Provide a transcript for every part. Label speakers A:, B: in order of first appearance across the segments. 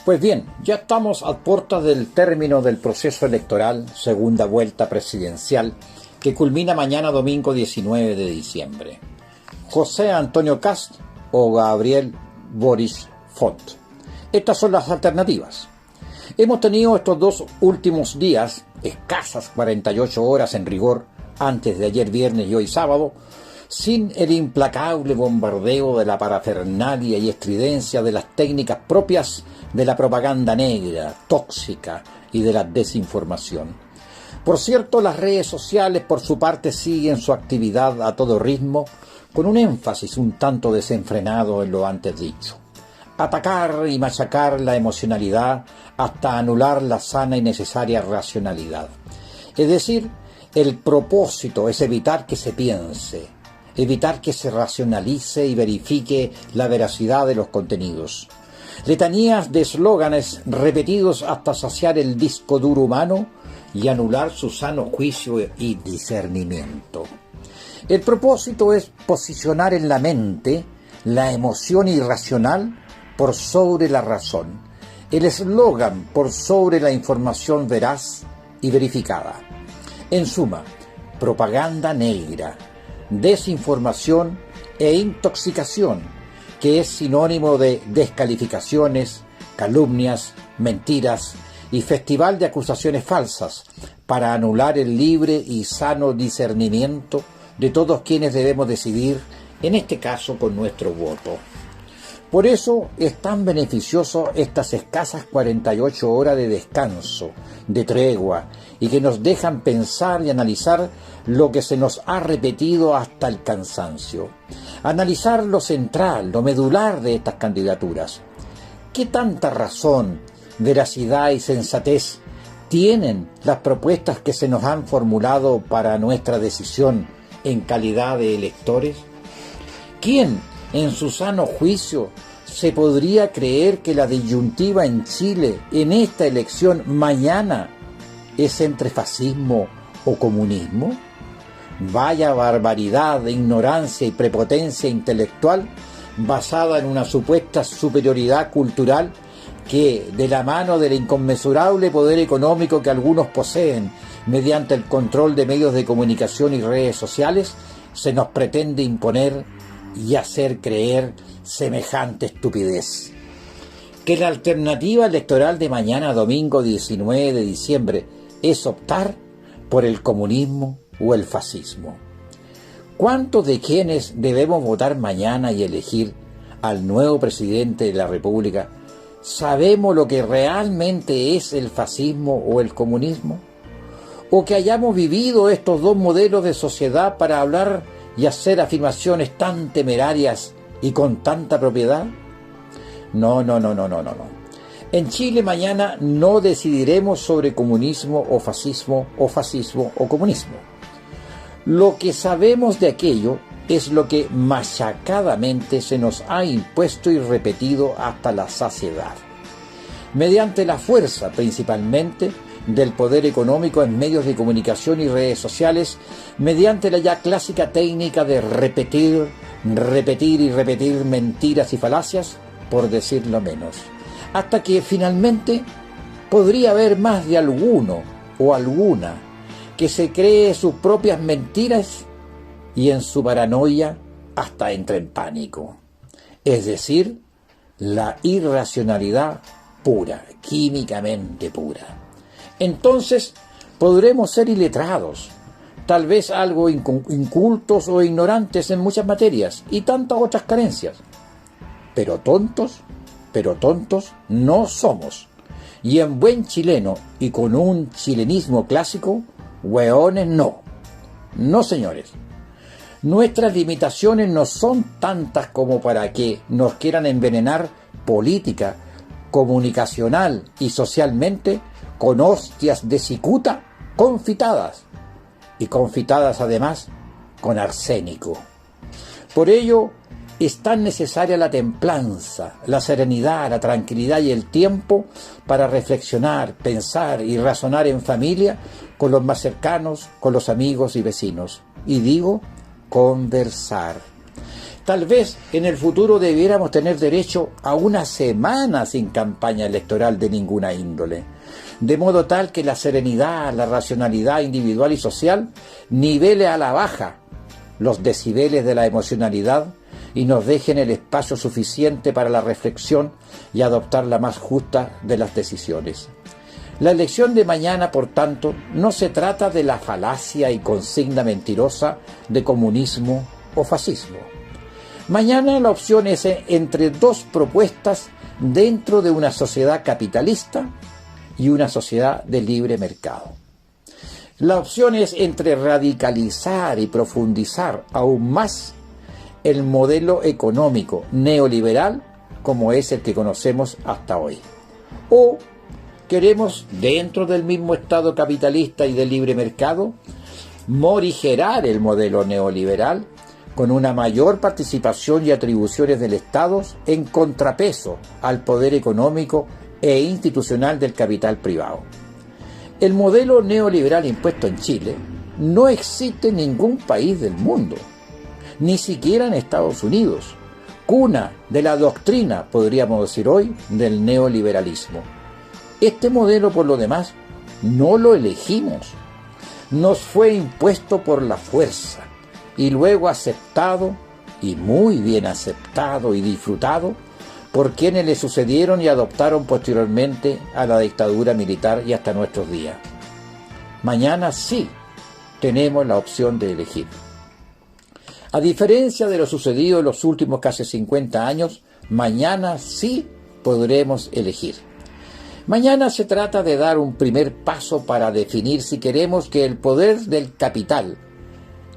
A: Pues bien, ya estamos a puertas del término del proceso electoral, segunda vuelta presidencial, que culmina mañana domingo 19 de diciembre. José Antonio Kast o Gabriel Boric Font. Estas son las alternativas. Hemos tenido estos dos últimos días, escasas 48 horas en rigor, antes de ayer viernes y hoy sábado, sin el implacable bombardeo de la parafernalia y estridencia de las técnicas propias de la propaganda negra, tóxica y de la desinformación. Por cierto, las redes sociales por su parte siguen su actividad a todo ritmo, con un énfasis un tanto desenfrenado en lo antes dicho. Atacar y machacar la emocionalidad hasta anular la sana y necesaria racionalidad. Es decir, el propósito es evitar que se piense, evitar que se racionalice y verifique la veracidad de los contenidos. Letanías de eslóganes repetidos hasta saciar el disco duro humano y anular su sano juicio y discernimiento. El propósito es posicionar en la mente la emoción irracional por sobre la razón, el eslogan por sobre la información veraz y verificada. En suma, propaganda negra, desinformación e intoxicación, que es sinónimo de descalificaciones, calumnias, mentiras y festival de acusaciones falsas para anular el libre y sano discernimiento de todos quienes debemos decidir, en este caso con nuestro voto. Por eso es tan beneficioso estas escasas 48 horas de descanso, de tregua, y que nos dejan pensar y analizar lo que se nos ha repetido hasta el cansancio. Analizar lo central, lo medular de estas candidaturas. ¿Qué tanta razón, veracidad y sensatez tienen las propuestas que se nos han formulado para nuestra decisión en calidad de electores? ¿Quién, en su sano juicio, se podría creer que la disyuntiva en Chile en esta elección mañana es entre fascismo o comunismo? Vaya barbaridad de ignorancia y prepotencia intelectual basada en una supuesta superioridad cultural que, de la mano del inconmensurable poder económico que algunos poseen mediante el control de medios de comunicación y redes sociales, se nos pretende imponer y hacer creer semejante estupidez. Que la alternativa electoral de mañana domingo 19 de diciembre es optar por el comunismo o el fascismo. ¿Cuántos de quienes debemos votar mañana y elegir al nuevo presidente de la República sabemos lo que realmente es el fascismo o el comunismo? ¿O que hayamos vivido estos dos modelos de sociedad para hablar y hacer afirmaciones tan temerarias y con tanta propiedad? No. En Chile mañana no decidiremos sobre comunismo o fascismo o comunismo. Lo que sabemos de aquello es lo que machacadamente se nos ha impuesto y repetido hasta la saciedad, mediante la fuerza principalmente del poder económico en medios de comunicación y redes sociales, mediante la ya clásica técnica de repetir mentiras y falacias, por decirlo menos, hasta que finalmente podría haber más de alguno o alguna que se cree sus propias mentiras y en su paranoia hasta entra en pánico. Es decir, la irracionalidad pura, químicamente pura. Entonces podremos ser iletrados, tal vez algo incultos o ignorantes en muchas materias y tantas otras carencias. Pero tontos no somos. Y en buen chileno y con un chilenismo clásico, hueones no. No, señores. Nuestras limitaciones no son tantas como para que nos quieran envenenar política, comunicacional y socialmente con hostias de cicuta confitadas. Y confitadas además con arsénico. Por ello es tan necesaria la templanza, la serenidad, la tranquilidad y el tiempo para reflexionar, pensar y razonar en familia con los más cercanos, con los amigos y vecinos. Y digo, conversar. Tal vez en el futuro debiéramos tener derecho a una semana sin campaña electoral de ninguna índole, de modo tal que la serenidad, la racionalidad individual y social nivele a la baja los decibeles de la emocionalidad y nos dejen el espacio suficiente para la reflexión y adoptar la más justa de las decisiones. La elección de mañana, por tanto, no se trata de la falacia y consigna mentirosa de comunismo o fascismo. Mañana la opción es entre dos propuestas dentro de una sociedad capitalista y una sociedad de libre mercado. La opción es entre radicalizar y profundizar aún más el modelo económico neoliberal como es el que conocemos hasta hoy. O queremos, dentro del mismo Estado capitalista y de libre mercado, morigerar el modelo neoliberal con una mayor participación y atribuciones del Estado en contrapeso al poder económico e institucional del capital privado. El modelo neoliberal impuesto en Chile no existe en ningún país del mundo, ni siquiera en Estados Unidos, cuna de la doctrina, podríamos decir hoy, del neoliberalismo. Este modelo, por lo demás, no lo elegimos, nos fue impuesto por la fuerza y luego aceptado, y muy bien aceptado y disfrutado, por quienes le sucedieron y adoptaron posteriormente a la dictadura militar y hasta nuestros días. Mañana sí tenemos la opción de elegir. A diferencia de lo sucedido en los últimos casi 50 años, mañana sí podremos elegir. Mañana se trata de dar un primer paso para definir si queremos que el poder del capital,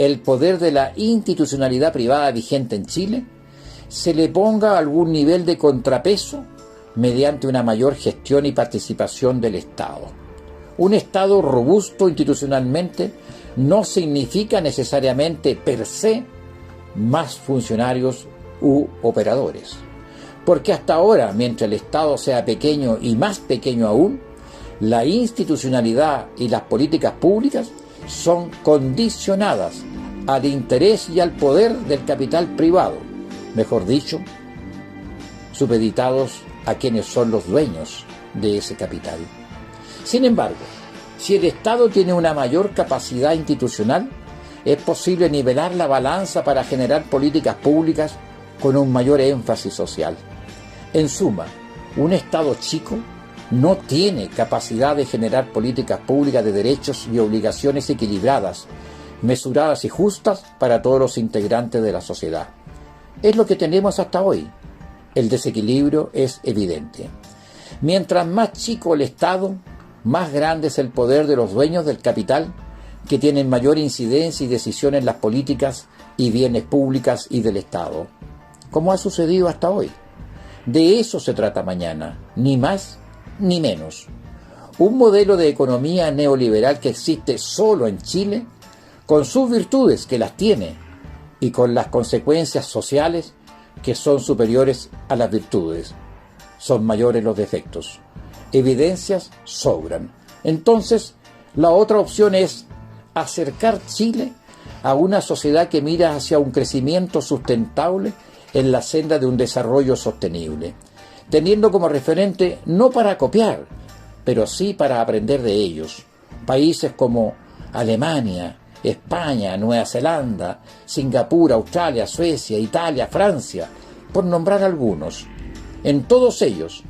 A: el poder de la institucionalidad privada vigente en Chile, se le ponga algún nivel de contrapeso mediante una mayor gestión y participación del Estado. Un Estado robusto institucionalmente no significa necesariamente per se más funcionarios u operadores. Porque hasta ahora, mientras el Estado sea pequeño y más pequeño aún, la institucionalidad y las políticas públicas son condicionadas al interés y al poder del capital privado, mejor dicho, supeditados a quienes son los dueños de ese capital. Sin embargo, si el Estado tiene una mayor capacidad institucional, es posible nivelar la balanza para generar políticas públicas con un mayor énfasis social. En suma, un Estado chico no tiene capacidad de generar políticas públicas de derechos y obligaciones equilibradas, mesuradas y justas para todos los integrantes de la sociedad. Es lo que tenemos hasta hoy. El desequilibrio es evidente. Mientras más chico el Estado, más grande es el poder de los dueños del capital, que tienen mayor incidencia y decisión en las políticas y bienes públicas y del Estado, como ha sucedido hasta hoy. De eso se trata mañana, ni más ni menos. Un modelo de economía neoliberal que existe solo en Chile, con sus virtudes, que las tiene, y con las consecuencias sociales que son superiores a las virtudes. Son mayores los defectos. Evidencias sobran. Entonces, la otra opción es acercar Chile a una sociedad que mira hacia un crecimiento sustentable en la senda de un desarrollo sostenible, teniendo como referente no para copiar, pero sí para aprender de ellos, países como Alemania, España, Nueva Zelanda, Singapur, Australia, Suecia, Italia, Francia, por nombrar algunos. En todos ellos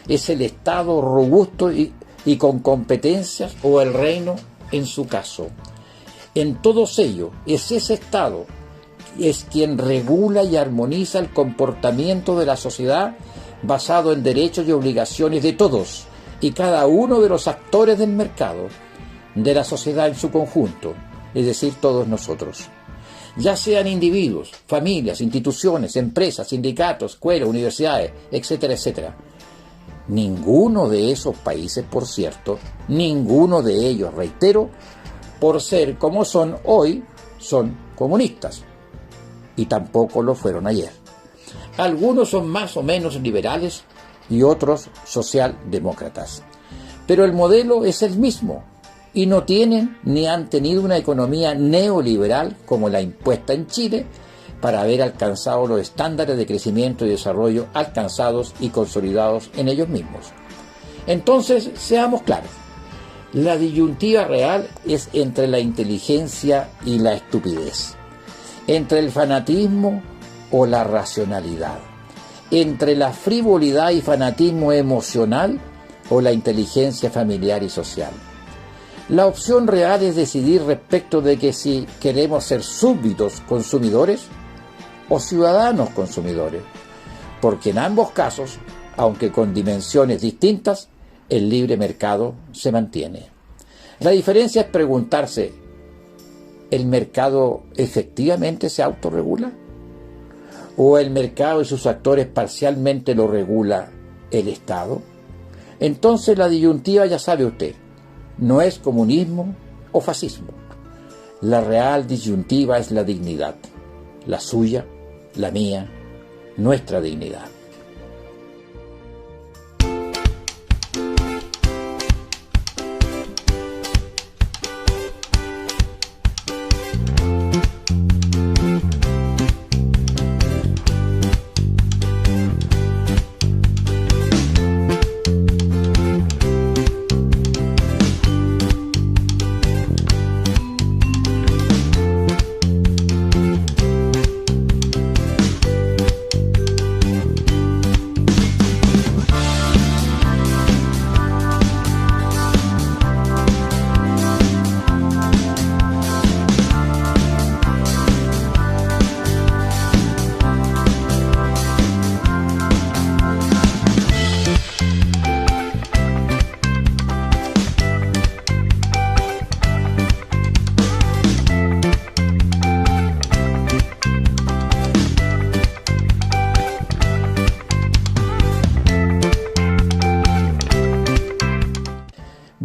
A: es el Estado robusto y con competencias, o el reino en su caso. En todos ellos es ese Estado es quien regula y armoniza el comportamiento de la sociedad basado en derechos y obligaciones de todos y cada uno de los actores del mercado, de la sociedad en su conjunto, es decir, todos nosotros. Ya sean individuos, familias, instituciones, empresas, sindicatos, escuelas, universidades, etcétera, etcétera. Ninguno de esos países, por cierto, ninguno de ellos, reitero, por ser como son hoy, son comunistas. Y tampoco lo fueron ayer. Algunos son más o menos liberales y otros socialdemócratas. Pero el modelo es el mismo. y no tienen ni han tenido una economía neoliberal como la impuesta en Chile para haber alcanzado los estándares de crecimiento y desarrollo alcanzados y consolidados en ellos mismos. Entonces, seamos claros, la disyuntiva real es entre la inteligencia y la estupidez, entre el fanatismo o la racionalidad, entre la frivolidad y fanatismo emocional o la inteligencia familiar y social. La opción real es decidir respecto de que si queremos ser súbditos consumidores o ciudadanos consumidores, porque en ambos casos, aunque con dimensiones distintas, el libre mercado se mantiene. La diferencia es preguntarse, ¿el mercado efectivamente se autorregula? ¿O el mercado y sus actores parcialmente lo regula el Estado? Entonces la disyuntiva, ya sabe usted, no es comunismo o fascismo. La real disyuntiva es la dignidad, la suya, la mía, nuestra dignidad.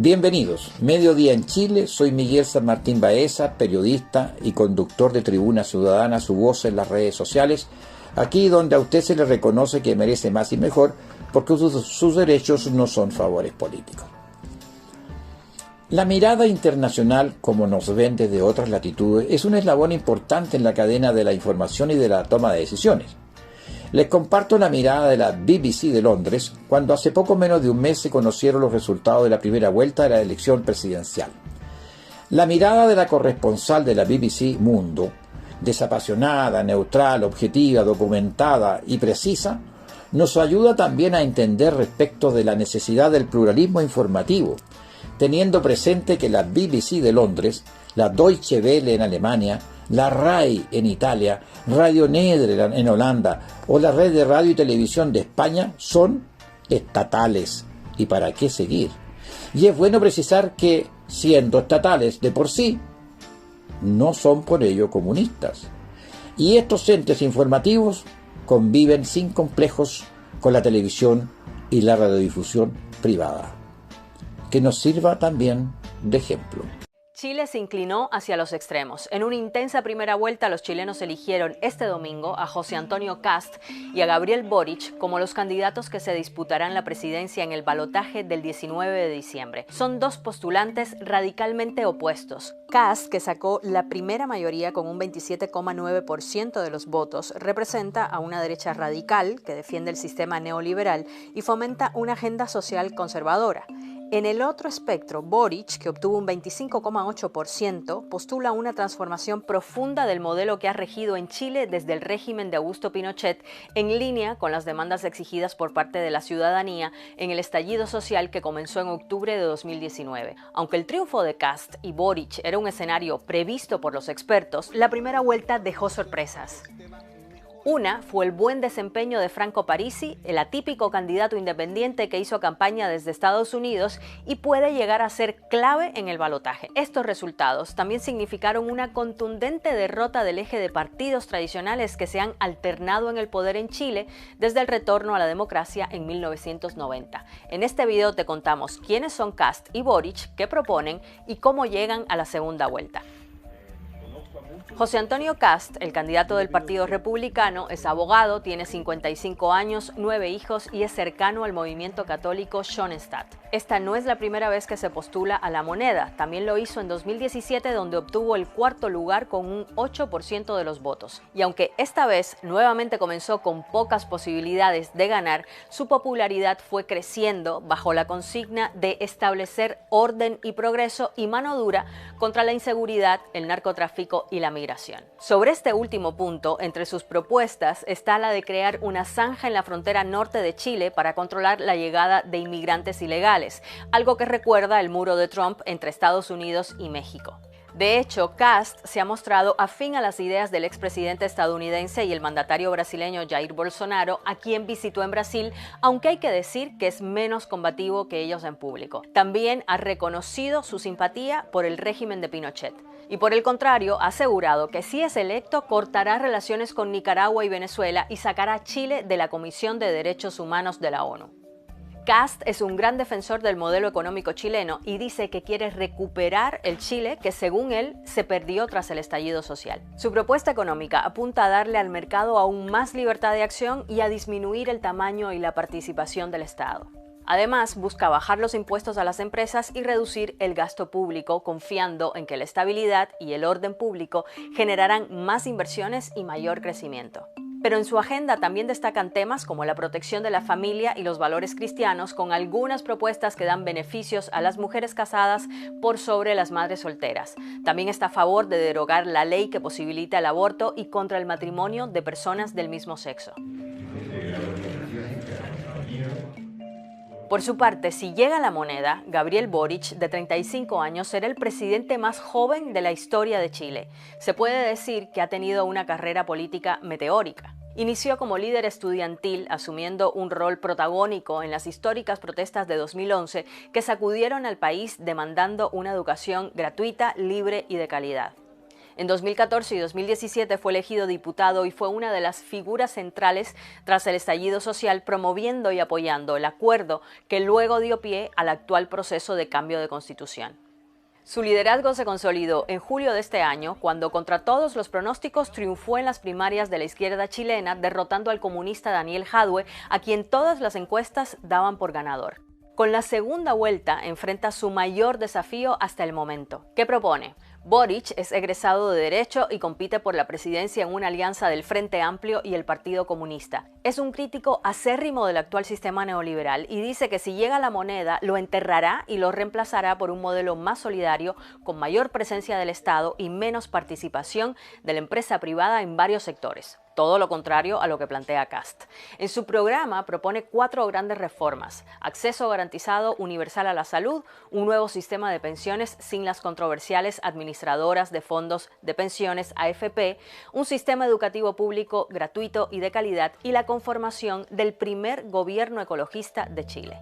A: Bienvenidos, Mediodía en Chile, soy Miguel San Martín Baeza, periodista y conductor de Tribuna Ciudadana, su voz en las redes sociales, aquí donde a usted se le reconoce que merece más y mejor, porque sus derechos no son favores políticos. La mirada internacional, como nos ven desde otras latitudes, es un eslabón importante en la cadena de la información y de la toma de decisiones. Les comparto la mirada de la BBC de Londres, cuando hace poco menos de un mes se conocieron los resultados de la primera vuelta de la elección presidencial. La mirada de la corresponsal de la BBC Mundo, desapasionada, neutral, objetiva, documentada y precisa, nos ayuda también a entender respecto de la necesidad del pluralismo informativo, teniendo presente que la BBC de Londres, la Deutsche Welle en Alemania, la RAI en Italia, Radio Nederland en Holanda o la red de radio y televisión de España son estatales. ¿Y para qué seguir? Y es bueno precisar que, siendo estatales de por sí, no son por ello comunistas. Y estos entes informativos conviven sin complejos con la televisión y la radiodifusión privada. Que nos sirva también de ejemplo.
B: Chile se inclinó hacia los extremos. En una intensa primera vuelta, los chilenos eligieron este domingo a José Antonio Kast y a Gabriel Boric como los candidatos que se disputarán la presidencia en el balotaje del 19 de diciembre. Son dos postulantes radicalmente opuestos. Kast, que sacó la primera mayoría con un 27,9% de los votos, representa a una derecha radical que defiende el sistema neoliberal y fomenta una agenda social conservadora. En el otro espectro, Boric, que obtuvo un 25,8%, postula una transformación profunda del modelo que ha regido en Chile desde el régimen de Augusto Pinochet, en línea con las demandas exigidas por parte de la ciudadanía en el estallido social que comenzó en octubre de 2019. Aunque el triunfo de Kast y Boric era un escenario previsto por los expertos, la primera vuelta dejó sorpresas. Una fue el buen desempeño de Franco Parisi, el atípico candidato independiente que hizo campaña desde Estados Unidos y puede llegar a ser clave en el balotaje. Estos resultados también significaron una contundente derrota del eje de partidos tradicionales que se han alternado en el poder en Chile desde el retorno a la democracia en 1990. En este video te contamos quiénes son Kast y Boric, qué proponen y cómo llegan a la segunda vuelta. José Antonio Cast, el candidato del Partido Republicano, es abogado, tiene 55 años, 9 hijos y es cercano al movimiento católico Schoenstatt. Esta no es la primera vez que se postula a la moneda, también lo hizo en 2017 donde obtuvo el cuarto lugar con un 8% de los votos. Y aunque esta vez nuevamente comenzó con pocas posibilidades de ganar, su popularidad fue creciendo bajo la consigna de establecer orden y progreso y mano dura contra la inseguridad, el narcotráfico y la migración. Sobre este último punto, entre sus propuestas está la de crear una zanja en la frontera norte de Chile para controlar la llegada de inmigrantes ilegales, algo que recuerda el muro de Trump entre Estados Unidos y México. De hecho, Cast se ha mostrado afín a las ideas del expresidente estadounidense y el mandatario brasileño Jair Bolsonaro, a quien visitó en Brasil, aunque hay que decir que es menos combativo que ellos en público. También ha reconocido su simpatía por el régimen de Pinochet. Y por el contrario, ha asegurado que si es electo, cortará relaciones con Nicaragua y Venezuela y sacará a Chile de la Comisión de Derechos Humanos de la ONU. Cast es un gran defensor del modelo económico chileno y dice que quiere recuperar el Chile que, según él, se perdió tras el estallido social. Su propuesta económica apunta a darle al mercado aún más libertad de acción y a disminuir el tamaño y la participación del Estado. Además, busca bajar los impuestos a las empresas y reducir el gasto público, confiando en que la estabilidad y el orden público generarán más inversiones y mayor crecimiento. Pero en su agenda también destacan temas como la protección de la familia y los valores cristianos, con algunas propuestas que dan beneficios a las mujeres casadas por sobre las madres solteras. También está a favor de derogar la ley que posibilita el aborto y contra el matrimonio de personas del mismo sexo. Por su parte, si llega a la moneda, Gabriel Boric, de 35 años, será el presidente más joven de la historia de Chile. Se puede decir que ha tenido una carrera política meteórica. Inició como líder estudiantil, asumiendo un rol protagónico en las históricas protestas de 2011 que sacudieron al país demandando una educación gratuita, libre y de calidad. En 2014 y 2017 fue elegido diputado y fue una de las figuras centrales tras el estallido social, promoviendo y apoyando el acuerdo que luego dio pie al actual proceso de cambio de constitución. Su liderazgo se consolidó en julio de este año, cuando contra todos los pronósticos triunfó en las primarias de la izquierda chilena, derrotando al comunista Daniel Jadue, a quien todas las encuestas daban por ganador. Con la segunda vuelta enfrenta su mayor desafío hasta el momento. ¿Qué propone? Boric es egresado de Derecho y compite por la presidencia en una alianza del Frente Amplio y el Partido Comunista. Es un crítico acérrimo del actual sistema neoliberal y dice que si llega a la moneda lo enterrará y lo reemplazará por un modelo más solidario, con mayor presencia del Estado y menos participación de la empresa privada en varios sectores. Todo lo contrario a lo que plantea Cast. En su programa propone 4 grandes reformas: acceso garantizado universal a la salud, un nuevo sistema de pensiones sin las controversiales administradoras de fondos de pensiones AFP, un sistema educativo público gratuito y de calidad y la conformación del primer gobierno ecologista de Chile.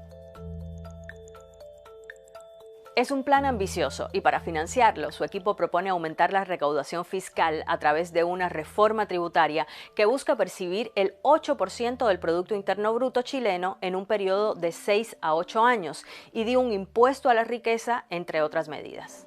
B: Es un plan ambicioso y para financiarlo su equipo propone aumentar la recaudación fiscal a través de una reforma tributaria que busca percibir el 8% del Producto Interno Bruto chileno en un periodo de 6 a 8 años y de un impuesto a la riqueza, entre otras medidas.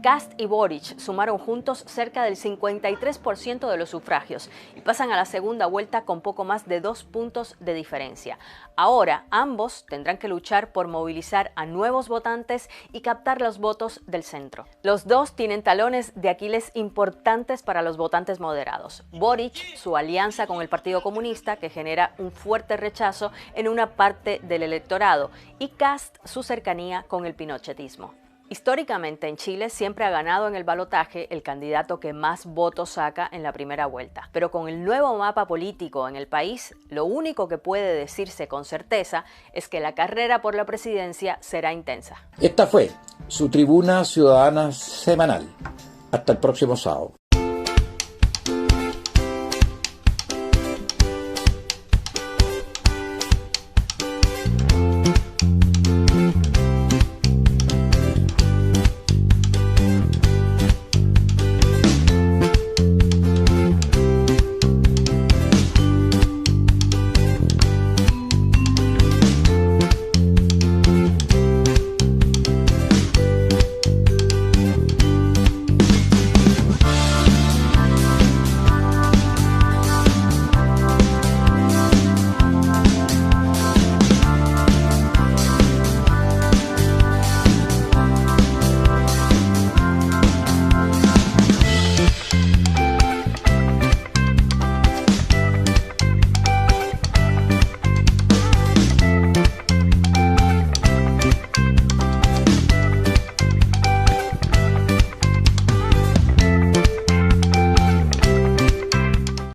B: Cast y Boric sumaron juntos cerca del 53% de los sufragios y pasan a la segunda vuelta con poco más de 2 puntos de diferencia. Ahora, ambos tendrán que luchar por movilizar a nuevos votantes y captar los votos del centro. Los dos tienen talones de Aquiles importantes para los votantes moderados. Boric, su alianza con el Partido Comunista, que genera un fuerte rechazo en una parte del electorado, y Cast, su cercanía con el pinochetismo. Históricamente en Chile siempre ha ganado en el balotaje el candidato que más votos saca en la primera vuelta. Pero con el nuevo mapa político en el país, lo único que puede decirse con certeza es que la carrera por la presidencia será intensa.
A: Esta fue su Tribuna Ciudadana Semanal. Hasta el próximo sábado.